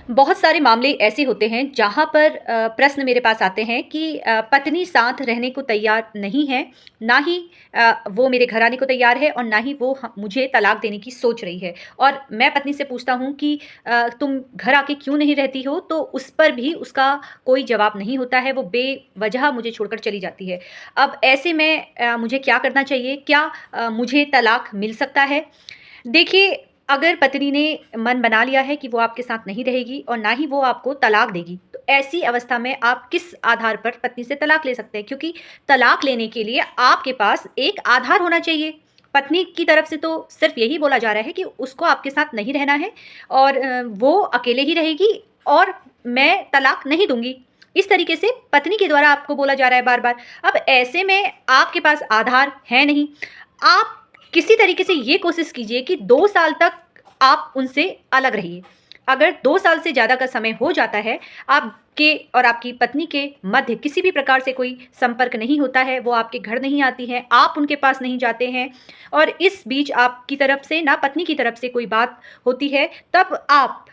बहुत सारे मामले ऐसे होते हैं जहाँ पर प्रश्न मेरे पास आते हैं कि पत्नी साथ रहने को तैयार नहीं है, ना ही वो मेरे घर आने को तैयार है और ना ही वो मुझे तलाक देने की सोच रही है। और मैं पत्नी से पूछता हूँ कि तुम घर आके क्यों नहीं रहती हो, तो उस पर भी उसका कोई जवाब नहीं होता है, वो बेवजह मुझे छोड़कर चली जाती है। अब ऐसे में मुझे क्या करना चाहिए? क्या मुझे तलाक मिल सकता है? देखिए, अगर पत्नी ने मन बना लिया है कि वो आपके साथ नहीं रहेगी और ना ही वो आपको तलाक देगी, तो ऐसी अवस्था में आप किस आधार पर पत्नी से तलाक ले सकते हैं? क्योंकि तलाक लेने के लिए आपके पास एक आधार होना चाहिए। पत्नी की तरफ से तो सिर्फ़ यही बोला जा रहा है कि उसको आपके साथ नहीं रहना है और वो अकेले ही रहेगी और मैं तलाक नहीं दूँगी। इस तरीके से पत्नी के द्वारा आपको बोला जा रहा है बार-बार। अब ऐसे में आपके पास आधार है नहीं। आप किसी तरीके से ये कोशिश कीजिए कि 2 साल तक आप उनसे अलग रहिए। अगर 2 साल से ज़्यादा का समय हो जाता है, आपके और आपकी पत्नी के मध्य किसी भी प्रकार से कोई संपर्क नहीं होता है, वो आपके घर नहीं आती हैं, आप उनके पास नहीं जाते हैं और इस बीच आपकी तरफ से ना पत्नी की तरफ से कोई बात होती है, तब आप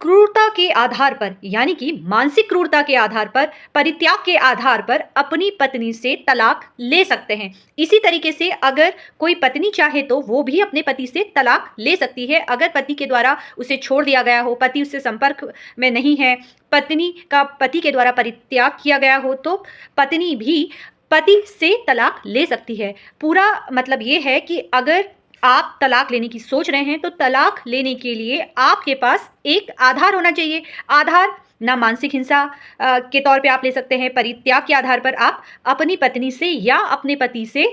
क्रूरता के आधार पर, यानी कि मानसिक क्रूरता के आधार पर, परित्याग के आधार पर अपनी पत्नी से तलाक ले सकते हैं। इसी तरीके से अगर कोई पत्नी चाहे तो वो भी अपने पति से तलाक ले सकती है। अगर पति के द्वारा उसे छोड़ दिया गया हो, पति उससे संपर्क में नहीं है, पत्नी का पति के द्वारा परित्याग किया गया हो, तो पत्नी भी पति से तलाक ले सकती है। पूरा मतलब ये है कि अगर आप तलाक लेने की सोच रहे हैं, तो तलाक लेने के लिए आपके पास एक आधार होना चाहिए। आधार ना मानसिक हिंसा के तौर पे आप ले सकते हैं, परित्याग के आधार पर आप अपनी पत्नी से या अपने पति से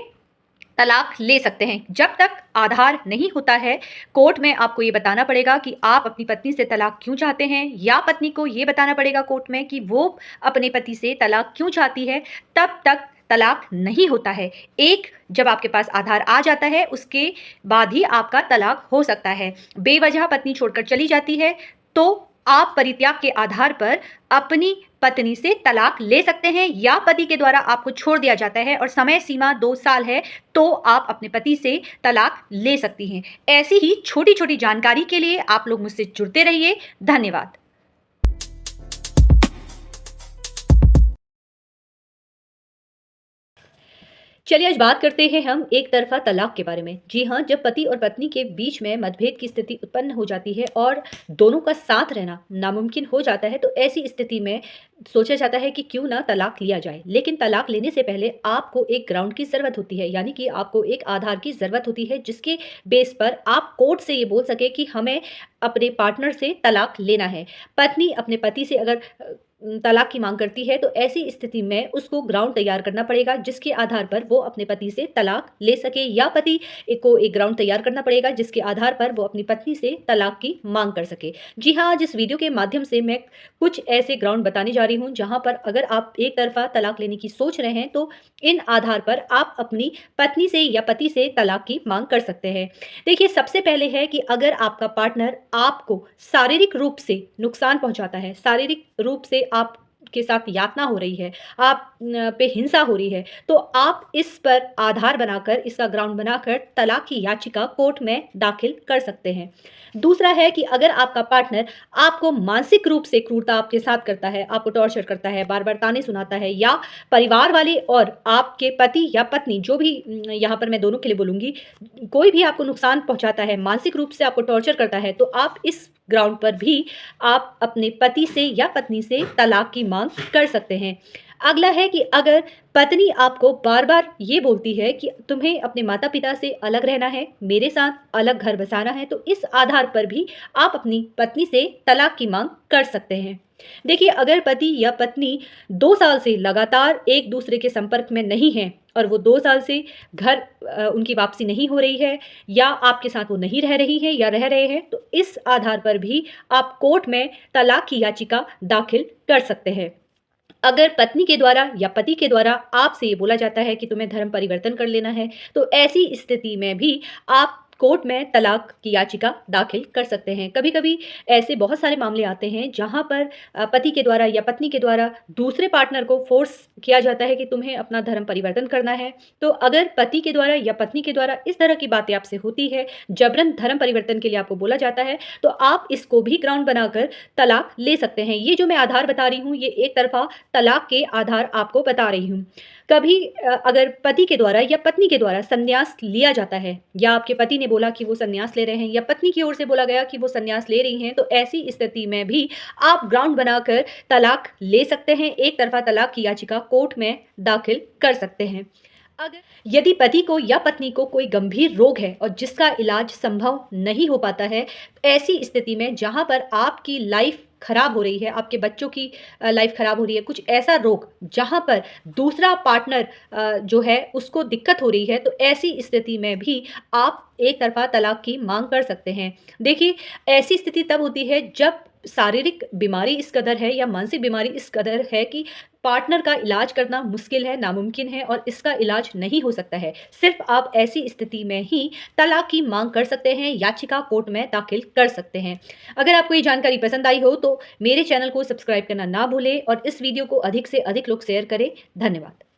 तलाक ले सकते हैं। जब तक आधार नहीं होता है, कोर्ट में आपको ये बताना पड़ेगा कि आप अपनी पत्नी से तलाक क्यों चाहते हैं, या पत्नी को ये बताना पड़ेगा कोर्ट में कि वो अपने पति से तलाक क्यों चाहती है, तब तक तलाक नहीं होता है। एक जब आपके पास आधार आ जाता है, उसके बाद ही आपका तलाक हो सकता है। बेवजह पत्नी छोड़कर चली जाती है, तो आप परित्याग के आधार पर अपनी पत्नी से तलाक ले सकते हैं, या पति के द्वारा आपको छोड़ दिया जाता है और समय सीमा 2 साल है, तो आप अपने पति से तलाक ले सकती हैं। ऐसी ही छोटी-छोटी जानकारी के लिए आप लोग मुझसे जुड़ते रहिए। धन्यवाद। चलिए आज बात करते हैं हम एक तरफ़ा तलाक के बारे में। जी हाँ, जब पति और पत्नी के बीच में मतभेद की स्थिति उत्पन्न हो जाती है और दोनों का साथ रहना नामुमकिन हो जाता है, तो ऐसी स्थिति में सोचा जाता है कि क्यों ना तलाक लिया जाए। लेकिन तलाक लेने से पहले आपको एक ग्राउंड की ज़रूरत होती है, यानी कि आपको एक आधार की ज़रूरत होती है, जिसके बेस पर आप कोर्ट से ये बोल सकें कि हमें अपने पार्टनर से तलाक लेना है। पत्नी अपने पति से अगर तलाक की माँग करती है, तो ऐसी स्थिति में उसको ग्राउंड तैयार करना पड़ेगा, जिसके आधार पर वो अपने पति से तलाक ले सके, या पति को एक ग्राउंड तैयार करना पड़ेगा, जिसके आधार पर वो अपनी पत्नी से तलाक की माँग कर सके। जी हाँ, आज इस वीडियो के माध्यम से मैं कुछ ऐसे ग्राउंड बताने जा रही हूँ, जहाँ पर अगर आप एक तरफ़ा तलाक लेने की सोच रहे हैं, तो इन आधार पर आप अपनी पत्नी से या पति से तलाक की माँग कर सकते हैं। देखिए, सबसे पहले है कि अगर आपका पार्टनर आपको शारीरिक रूप से नुकसान पहुँचाता है, शारीरिक रूप से आपके साथ यातना हो रही है, आप पे हिंसा हो रही है, तो आप इस पर आधार बनाकर, इसका ग्राउंड बनाकर तलाक की याचिका कोर्ट में दाखिल कर सकते हैं। दूसरा है कि अगर आपका पार्टनर आपको मानसिक रूप से क्रूरता आपके साथ करता है, आपको टॉर्चर करता है, बार-बार ताने सुनाता है, या परिवार वाले और आपके पति या पत्नी, जो भी यहाँ पर मैं दोनों के लिए बोलूँगी, कोई भी आपको नुकसान पहुँचाता है, मानसिक रूप से आपको टॉर्चर करता है, तो आप इस ग्राउंड पर भी आप अपने पति से या पत्नी से तलाक की माँग कर सकते हैं। अगला है कि अगर पत्नी आपको बार-बार ये बोलती है कि तुम्हें अपने माता-पिता से अलग रहना है, मेरे साथ अलग घर बसाना है, तो इस आधार पर भी आप अपनी पत्नी से तलाक की माँग कर सकते हैं। देखिए, अगर पति या पत्नी 2 साल से लगातार एक-दूसरे के संपर्क में नहीं हैं और वो 2 साल से घर उनकी वापसी नहीं हो रही है, या आपके साथ वो नहीं रह रही हैं या रह रहे हैं, तो इस आधार पर भी आप कोर्ट में तलाक की याचिका दाखिल कर सकते हैं। अगर पत्नी के द्वारा या पति के द्वारा आपसे ये बोला जाता है कि तुम्हें धर्म परिवर्तन कर लेना है, तो ऐसी स्थिति में भी आप कोर्ट में तलाक की याचिका दाखिल कर सकते हैं। कभी-कभी ऐसे बहुत सारे मामले आते हैं जहाँ पर पति के द्वारा या पत्नी के द्वारा दूसरे पार्टनर को फ़ोर्स किया जाता है कि तुम्हें अपना धर्म परिवर्तन करना है। तो अगर पति के द्वारा या पत्नी के द्वारा इस तरह की बातें आपसे होती है, जबरन धर्म परिवर्तन के लिए आपको बोला जाता है, तो आप इसको भी ग्राउंड बनाकर तलाक ले सकते हैं। ये जो मैं आधार बता रही हूँ, ये एक तरफ़ा तलाक के आधार आपको बता रही हूँ। कभी अगर पति के द्वारा या पत्नी के द्वारा संन्यास लिया जाता है या आपके पति ने बोला कि वो संन्यास ले रहे हैं या पत्नी की ओर से बोला गया कि वो संन्यास ले रही हैं, तो ऐसी स्थिति में भी आप ग्राउंड बनाकर तलाक ले सकते हैं। एक तरफ़ा तलाक की याचिका कोर्ट में दाखिल कर सकते हैं। अगर यदि पति को या पत्नी को कोई गंभीर रोग है और जिसका इलाज संभव नहीं हो पाता है, ऐसी स्थिति में जहाँ पर आपकी लाइफ खराब हो रही है, आपके बच्चों की लाइफ खराब हो रही है, कुछ ऐसा रोग जहाँ पर दूसरा पार्टनर जो है उसको दिक्कत हो रही है, तो ऐसी स्थिति में भी आप एक तरफ़ा तलाक की माँग कर सकते हैं। देखिए, ऐसी स्थिति तब होती है जब शारीरिक बीमारी इस कदर है या मानसिक बीमारी इस कदर है कि पार्टनर का इलाज करना मुश्किल है, नामुमकिन है और इसका इलाज नहीं हो सकता है। सिर्फ़ आप ऐसी स्थिति में ही तलाक की माँग कर सकते हैं, याचिका कोर्ट में दाखिल कर सकते हैं। अगर आपको ये जानकारी पसंद आई हो तो मेरे चैनल को सब्सक्राइब करना ना भूलें और इस वीडियो को अधिक से अधिक लोग शेयर करें। धन्यवाद।